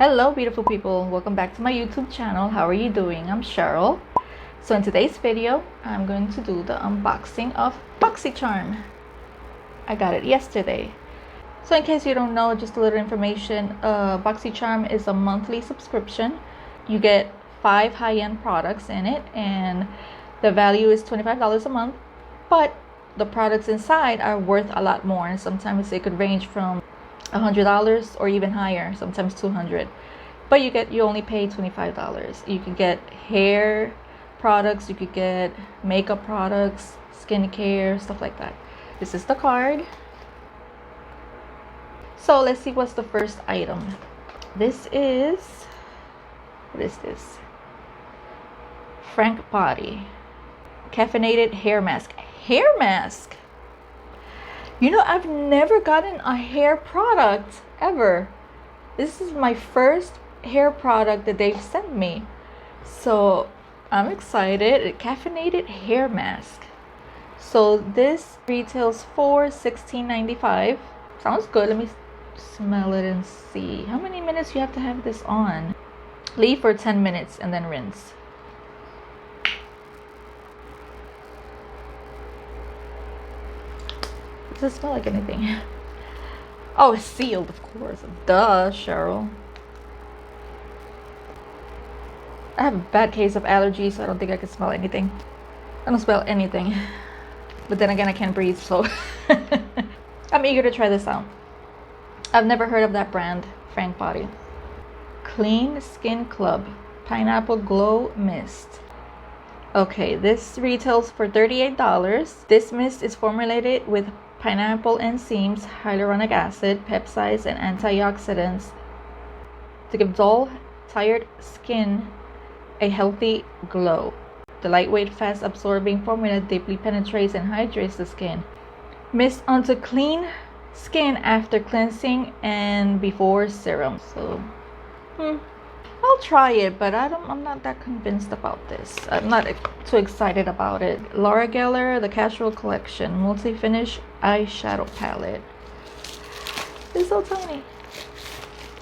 Hello beautiful people, welcome back to my YouTube channel. How are you doing? I'm Cheryl. So in today's video I'm going to do the unboxing of Boxy Charm. I got it yesterday. So in case you don't know, just a little information, Boxy Charm is a monthly subscription. You get 5 high-end products in it and the value is $25 a month, but the products inside are worth a lot more, and sometimes it could range from $100 or even higher, sometimes $200, but you only pay $25. You could get hair products, you could get makeup products, skincare, stuff like that. This is the card. So let's see what's the first item. This is, what is this? Frank Body caffeinated hair mask. Hair mask. You know, I've never gotten a hair product ever. This is my first hair product that they've sent me. So I'm excited. A caffeinated hair mask. So this retails for $16.95. Sounds good. Let me smell it and see. How many minutes you have to have this on? Leave for 10 minutes and then rinse. Does it smell like anything? Oh, it's sealed, of course. Duh, Cheryl. I have a bad case of allergies, so I don't think I can smell anything. I don't smell anything. But then again, I can't breathe, so I'm eager to try this out. I've never heard of that brand, Frank Body. Clean Skin Club Pineapple Glow Mist. Okay, this retails for $38. This mist is formulated with pineapple enzymes, hyaluronic acid, peptides, and antioxidants to give dull, tired skin a healthy glow. The lightweight, fast-absorbing formula deeply penetrates and hydrates the skin. Mist onto clean skin after cleansing and before serum. So, I'll try it, but I'm not that convinced about this. I'm not too excited about it. Laura Geller, the Casual Collection Multi-Finish Eyeshadow Palette. It's so tiny.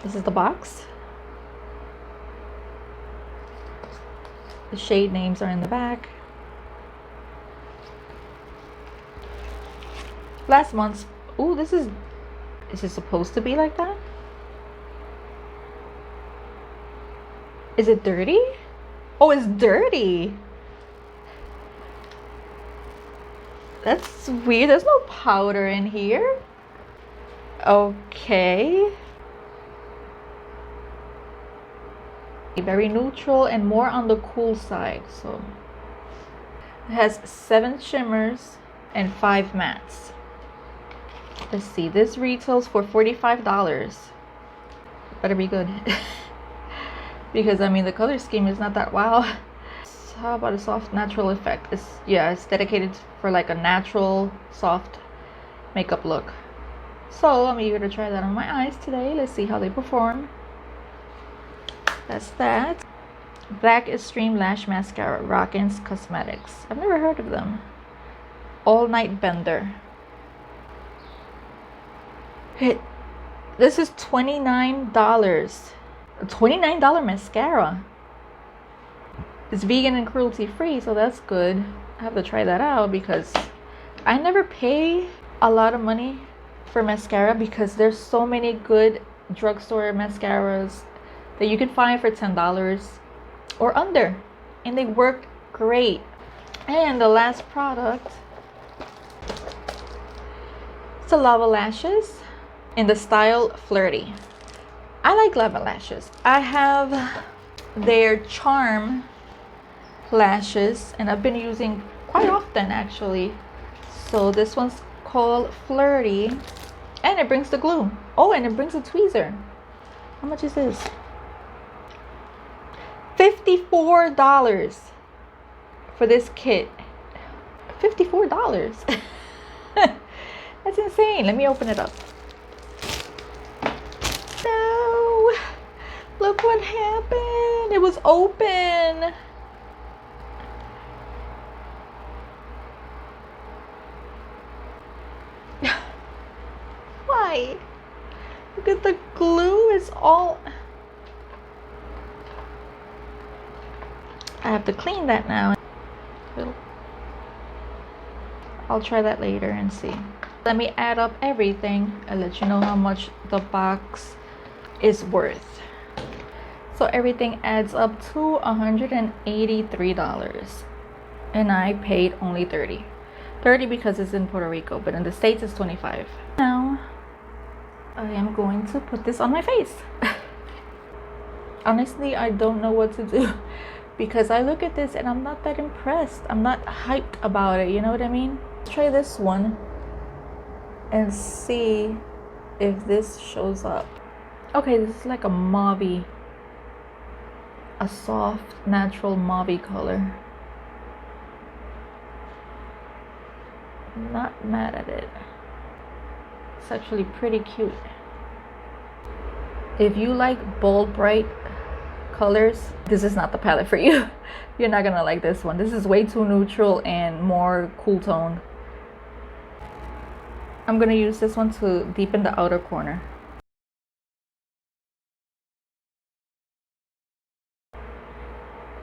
This is the box. The shade names are in the back. Last month's. Ooh, is it supposed to be like that? Is it dirty? Oh, it's dirty. That's weird. There's no powder in here. Okay. Very neutral and more on the cool side. So it has 7 shimmers and 5 mattes. Let's see. This retails for $45. Better be good. Because I mean the color scheme is not that wow. So how about a soft natural effect? It's dedicated for like a natural soft makeup look. So I'm eager to try that on my eyes today. Let's see how they perform. That's that. Black Extreme Lash Mascara, Rockins Cosmetics. I've never heard of them. All Night Bender. This is $29. A $29 mascara. It's vegan and cruelty free, so that's good. I have to try that out because I never pay a lot of money for mascara because there's so many good drugstore mascaras that you can find for $10 or under, and they work great. And the last product, it's the Lava Lashes in the style Flirty. I like Lava Lashes. I have their Charm lashes and I've been using quite often actually. So this one's called Flirty and it brings the glue. Oh, and it brings a tweezer. How much is this? $54 for this kit. $54. That's insane. Let me open it up. No, look what happened. It was open. Why? Look at the glue. It's all I have to clean that now. I'll try that later and see. Let me add up everything and let you know how much the box is worth. So everything adds up to $183 and I paid only $30 because it's in Puerto Rico, but in the States it's $25. Now I am going to put this on my face. Honestly, I don't know what to do because I look at this and I'm not that impressed. I'm not hyped about it, you know what I mean? Let's try this one and see if this shows up. Okay, this is like a mauve-y, a soft, natural mauve color. Not mad at it. It's actually pretty cute. If you like bold, bright colors, this is not the palette for you. You're not gonna like this one. This is way too neutral and more cool toned. I'm gonna use this one to deepen the outer corner.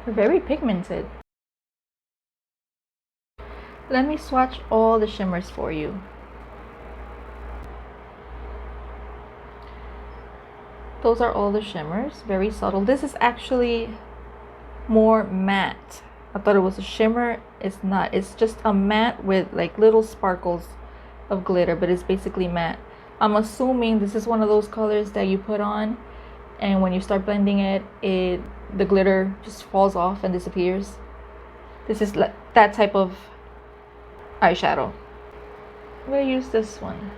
They're very pigmented. Let me swatch all the shimmers for you. Those are all the shimmers, very subtle. This is actually more matte. I thought it was a shimmer. It's not. It's just a matte with like little sparkles of glitter, but it's basically matte. I'm assuming this is one of those colors that you put on and when you start blending it, the glitter just falls off and disappears. This is that type of eyeshadow. I'm gonna use this one.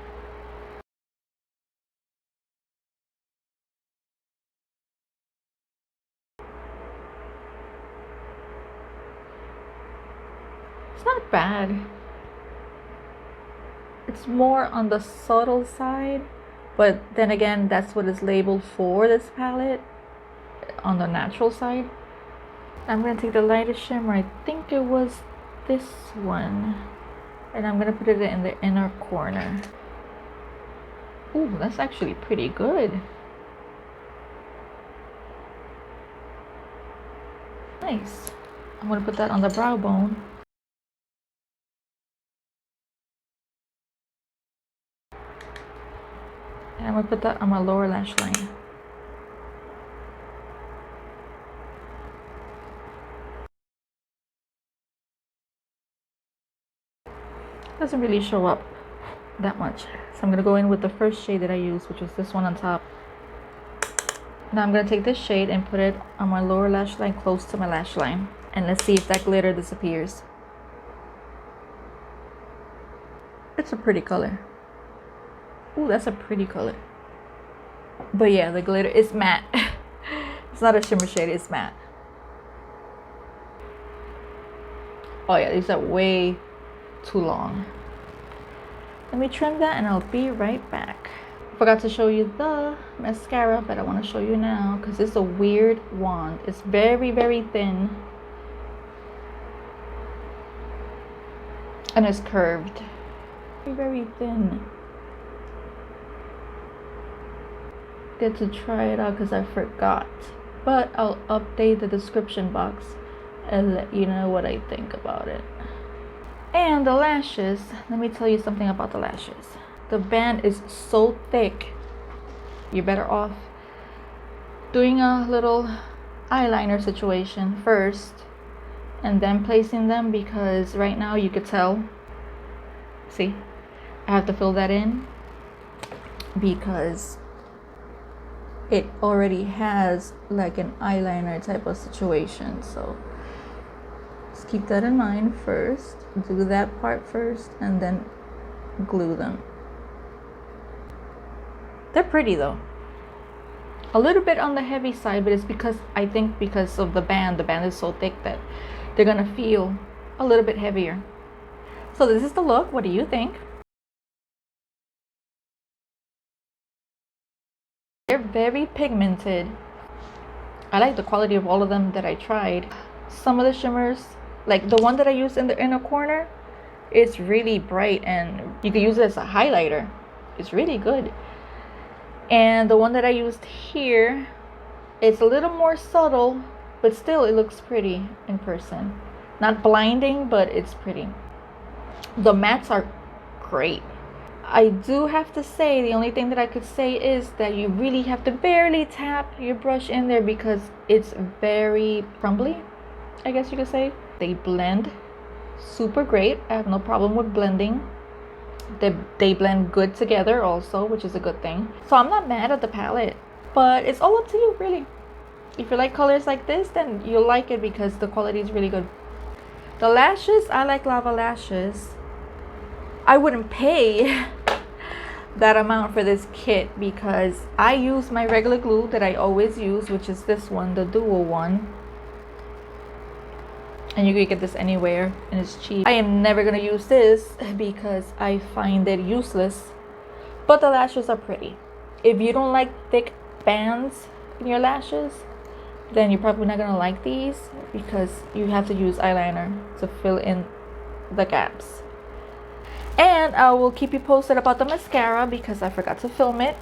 It's not bad. It's more on the subtle side, but then again, that's what is labeled for this palette, on the natural side. I'm gonna take the lightest shimmer. I think it was this one, and I'm gonna put it in the inner corner. Ooh, that's actually pretty good. Nice. I'm gonna put that on the brow bone. And I'm gonna put that on my lower lash line. Doesn't really show up that much. So I'm gonna go in with the first shade that I used, which was this one on top. Now I'm gonna take this shade and put it on my lower lash line close to my lash line. And let's see if that glitter disappears. It's a pretty color. Ooh, that's a pretty color. But yeah, the glitter is matte. It's not a shimmer shade, it's matte. Oh yeah, these are way too long. Let me trim that and I'll be right back. Forgot to show you the mascara, but I want to show you now because it's a weird wand. It's very, very thin. And it's curved. Very, very thin. Get to try it out because I forgot. But I'll update the description box and let you know what I think about it. And the lashes, let me tell you something about the lashes. The band is so thick, you're better off doing a little eyeliner situation first and then placing them, because right now you could tell, see, I have to fill that in because it already has like an eyeliner type of situation. So just keep that in mind first. Do that part first and then glue them. They're pretty though. A little bit on the heavy side, but it's because I think because of the band. The band is so thick that they're gonna feel a little bit heavier. So this is the look. What do you think? They're very pigmented. I like the quality of all of them that I tried. Some of the shimmers, like the one that I used in the inner corner, is really bright and you can use it as a highlighter. It's really good. And the one that I used here, it's a little more subtle, but still it looks pretty in person. Not blinding, but it's pretty. The mattes are great. I do have to say, the only thing that I could say is that you really have to barely tap your brush in there because it's very crumbly, I guess you could say. They blend super great. I have no problem with blending. They blend good together also, which is a good thing. So I'm not mad at the palette, but it's all up to you, really. If you like colors like this, then you'll like it because the quality is really good. The lashes, I like Lava Lashes. I wouldn't pay that amount for this kit because I use my regular glue that I always use, which is this one, the dual one. And you can get this anywhere and it's cheap. I am never gonna use this because I find it useless, but the lashes are pretty. If you don't like thick bands in your lashes, then you're probably not gonna like these because you have to use eyeliner to fill in the gaps. And I will keep you posted about the mascara because I forgot to film it.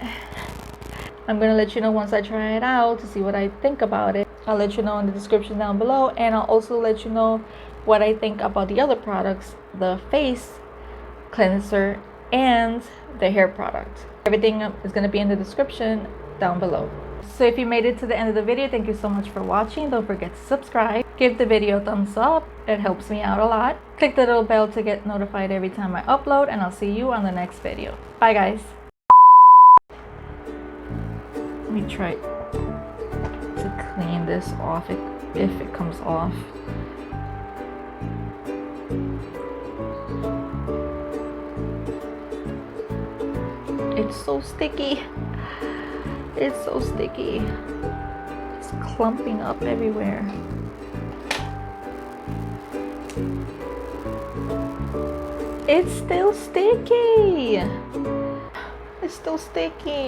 I'm gonna let you know once I try it out to see what I think about it. I'll let you know in the description down below, and I'll also let you know what I think about the other products, the face cleanser and the hair product. Everything is gonna be in the description down below. So if you made it to the end of the video, thank you so much for watching. Don't forget to subscribe. Give the video a thumbs up. It helps me out a lot. Click the little bell to get notified every time I upload, and I'll see you on the next video. Bye guys. Let me try to clean this off if it comes off. It's so sticky. It's so sticky. It's clumping up everywhere. It's still sticky. It's still sticky.